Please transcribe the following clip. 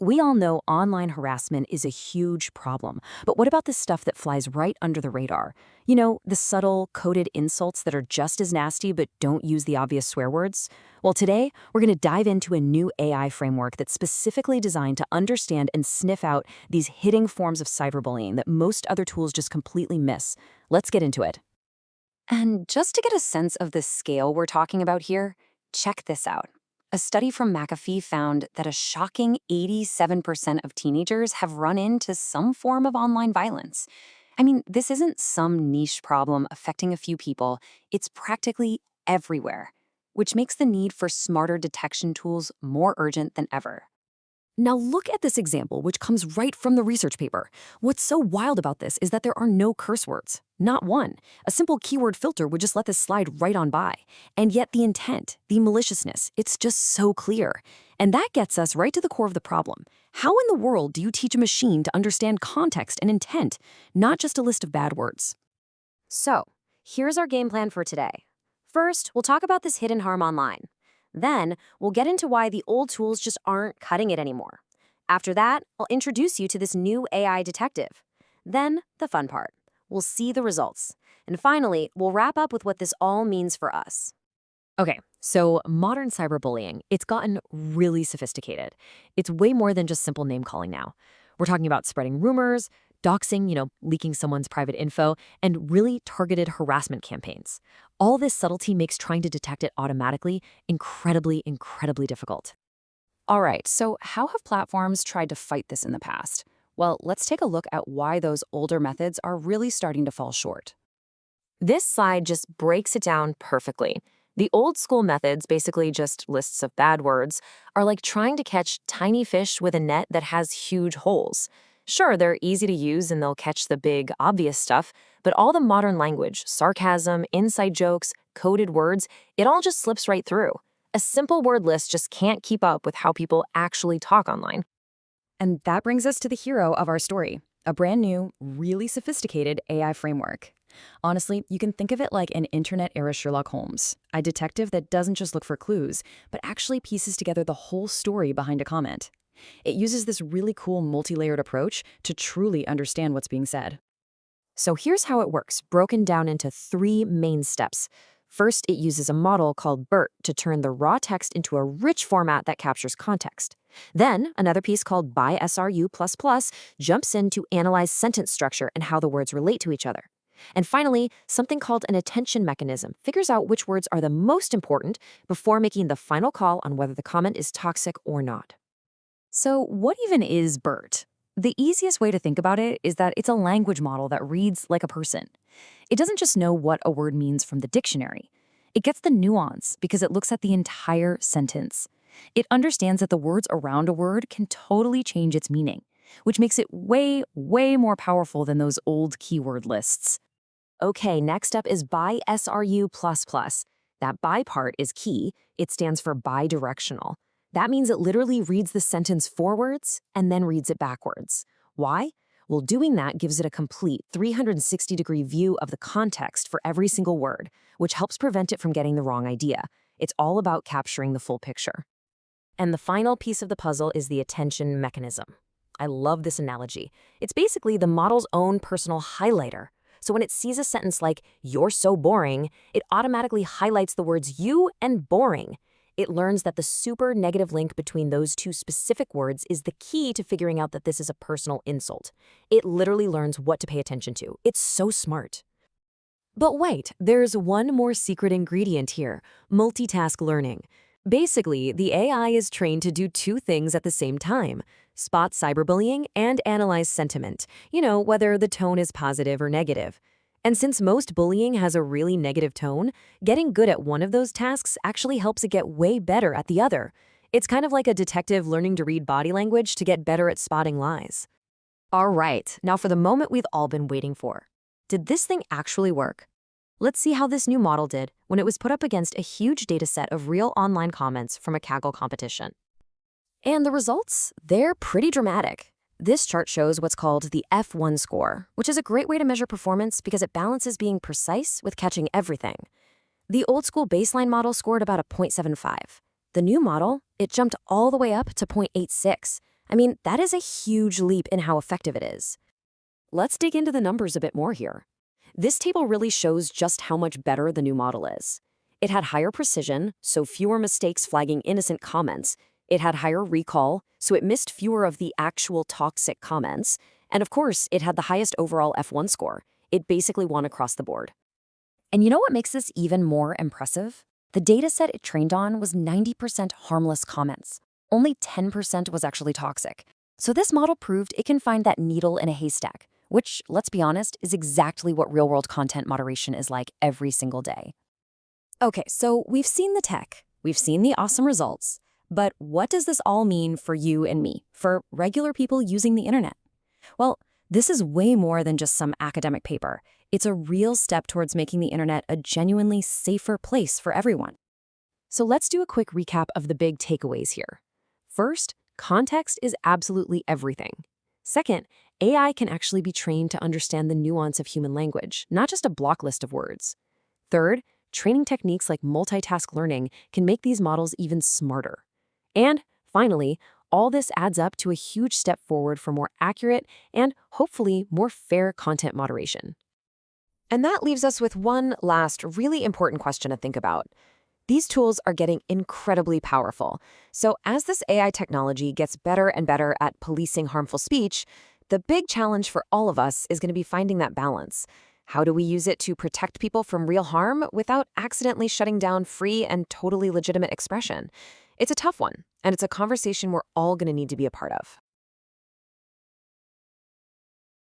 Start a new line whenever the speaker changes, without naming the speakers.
We all know online harassment is a huge problem, but what about the stuff that flies right under the radar? You know, the subtle, coded insults that are just as nasty but don't use the obvious swear words? Well, today, we're going to dive into a new AI framework that's specifically designed to understand and sniff out these hidden forms of cyberbullying that most other tools just completely miss. Let's get into it. And just to get a sense of the scale we're talking about here, check this out. A study from McAfee found that a shocking 87% of teenagers have run into some form of online violence. I mean, this isn't some niche problem affecting a few people, it's practically everywhere, which makes the need for smarter detection tools more urgent than ever. Now look at this example, which comes right from the research paper. What's so wild about this is that there are no curse words. Not one. A simple keyword filter would just let this slide right on by. And yet the intent, the maliciousness, it's just so clear. And that gets us right to the core of the problem. How in the world do you teach a machine to understand context and intent, not just a list of bad words? So, here's our game plan for today. First, we'll talk about this hidden harm online. Then, we'll get into why the old tools just aren't cutting it anymore. After that, I'll introduce you to this new AI detective. Then, the fun part. We'll see the results. And finally, we'll wrap up with what this all means for us. Okay, so modern cyberbullying, it's gotten really sophisticated. It's way more than just simple name calling now. We're talking about spreading rumors, doxing, leaking someone's private info, and really targeted harassment campaigns. All this subtlety makes trying to detect it automatically incredibly, incredibly difficult. All right, so how have platforms tried to fight this in the past? Well, let's take a look at why those older methods are really starting to fall short. This slide just breaks it down perfectly. The old school methods, basically just lists of bad words, are like trying to catch tiny fish with a net that has huge holes. Sure, they're easy to use and they'll catch the big, obvious stuff, but all the modern language, sarcasm, inside jokes, coded words, it all just slips right through. A simple word list just can't keep up with how people actually talk online. And that brings us to the hero of our story, a brand new, really sophisticated AI framework. Honestly, you can think of it like an internet-era Sherlock Holmes, a detective that doesn't just look for clues, but actually pieces together the whole story behind a comment. It uses this really cool multi-layered approach to truly understand what's being said. So here's how it works, broken down into 3 main steps. First, it uses a model called BERT to turn the raw text into a rich format that captures context. Then, another piece called BiSRU++ jumps in to analyze sentence structure and how the words relate to each other. And finally, something called an attention mechanism figures out which words are the most important before making the final call on whether the comment is toxic or not. So what even is BERT? The easiest way to think about it is that it's a language model that reads like a person. It doesn't just know what a word means from the dictionary. It gets the nuance because it looks at the entire sentence. It understands that the words around a word can totally change its meaning, which makes it way, way more powerful than those old keyword lists. Okay, next up is BiSRU++. That bi part is key. It stands for bidirectional. That means it literally reads the sentence forwards and then reads it backwards. Why? Well, doing that gives it a complete 360-degree view of the context for every single word, which helps prevent it from getting the wrong idea. It's all about capturing the full picture. And the final piece of the puzzle is the attention mechanism. I love this analogy. It's basically the model's own personal highlighter. So when it sees a sentence like, "You're so boring," it automatically highlights the words "you" and "boring." It learns that the super negative link between those two specific words is the key to figuring out that this is a personal insult. It literally learns what to pay attention to. It's so smart. But wait, there's one more secret ingredient here: multitask learning. Basically, the AI is trained to do 2 things at the same time: spot cyberbullying and analyze sentiment, whether the tone is positive or negative. And since most bullying has a really negative tone, getting good at one of those tasks actually helps it get way better at the other. It's kind of like a detective learning to read body language to get better at spotting lies. All right, now for the moment we've all been waiting for. Did this thing actually work? Let's see how this new model did when it was put up against a huge data set of real online comments from a Kaggle competition. And the results? They're pretty dramatic. This chart shows what's called the F1 score, which is a great way to measure performance because it balances being precise with catching everything. The old-school baseline model scored about a 0.75. The new model, it jumped all the way up to 0.86. I mean, that is a huge leap in how effective it is. Let's dig into the numbers a bit more here. This table really shows just how much better the new model is. It had higher precision, so fewer mistakes flagging innocent comments. It had higher recall, so it missed fewer of the actual toxic comments. And of course, it had the highest overall F1 score. It basically won across the board. And you know what makes this even more impressive? The dataset it trained on was 90% harmless comments. Only 10% was actually toxic. So this model proved it can find that needle in a haystack, which, let's be honest, is exactly what real-world content moderation is like every single day. Okay, so we've seen the tech, we've seen the awesome results, but what does this all mean for you and me, for regular people using the internet? Well, this is way more than just some academic paper. It's a real step towards making the internet a genuinely safer place for everyone. So let's do a quick recap of the big takeaways here. First, context is absolutely everything. Second, AI can actually be trained to understand the nuance of human language, not just a block list of words. Third, training techniques like multitask learning can make these models even smarter. And finally, all this adds up to a huge step forward for more accurate and hopefully more fair content moderation. And that leaves us with one last really important question to think about. These tools are getting incredibly powerful. So as this AI technology gets better and better at policing harmful speech, the big challenge for all of us is going to be finding that balance. How do we use it to protect people from real harm without accidentally shutting down free and totally legitimate expression? It's a tough one, and it's a conversation we're all going to need to be a part of.